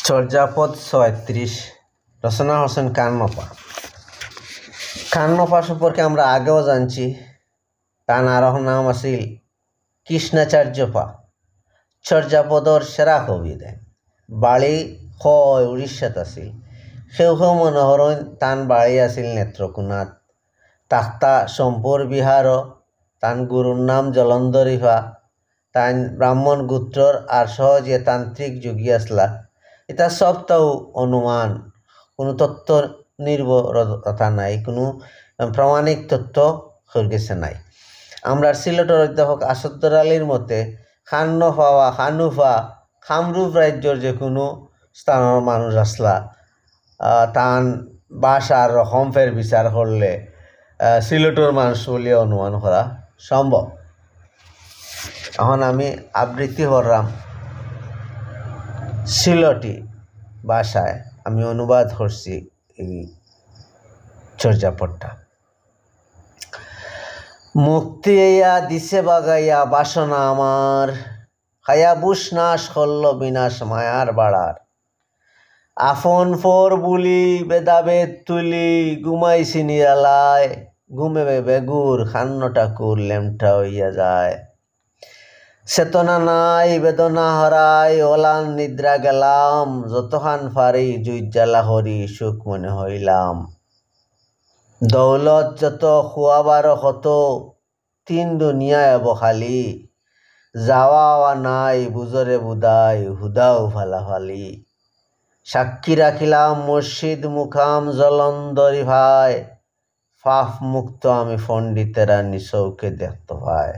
চর্যাপদ ৩৬ রচনা হোসেন কান্নপা। কান্নপা সম্পর্কে আমরা আগেও জানছি। তার আরোহণ নাম আছিল কৃষ্ণাচার্যপা। চর্যাপদর সেরা কবি দেন। বাড়ি হয় উড়িষ্যাত আছিল। সেও মনোহরণ তান বাড়ি আছিল নেত্রকোনাত। তাক্তা সম্পর বিহার তান গুরুর নাম জলন্ধরিফা। তান ব্রাহ্মণ গোত্রর আর সহজে তান্ত্রিক যোগী আসলা। এটা সবটাও অনুমান, কোনো তথ্য নির্ভরতা নাই, কোনো প্রামাণিক তথ্য গেছে নাই। আমরা সিলেটের অধ্যাপক আসাদুর আলীর মতে খান্নফা বা খানুফা কামরূপ রাজ্যর যে কোনো স্থানের মানুষ আসলা। তান ভাষার রকমফের বিচার করলে সিলেটের মানুষ বলে অনুমান করা সম্ভব। এখন আমি আবৃত্তি করলাম সিলটি ভাষায়, আমি অনুবাদ করছি এই চর্যাপদটা। মুক্তি ইয়া দিছে বাগাইয়া বাসনা আমার, খায়া বুস নাশ করল বিনাশ মায়ার বাড়ার। আপন ফোর বুলি বেদাবেদ তুলি ঘুমাইছি নিরালায়, ঘুমে বেগুর খান্ন ঠাকুর লেমটা হইয়া যায়। চেতনা নাই বেদনা হরাই ওলান নিদ্রা গেলাম, যতখান ফারি জুই জ্বালা হরি সুখ মনে হইলাম। দৌলত যত খুয়াবার কত, তিন দুনিয়ায় বখালি, যাওয়া নাই বুজরে বুদাই হুদাও ফালাফালি। সাক্ষী রাখিলাম মুর্শিদ মুখাম জলন্ধরি ভাই, পাপ মুক্ত আমি পণ্ডিতেরা নিচৌকে দেখতে পায়।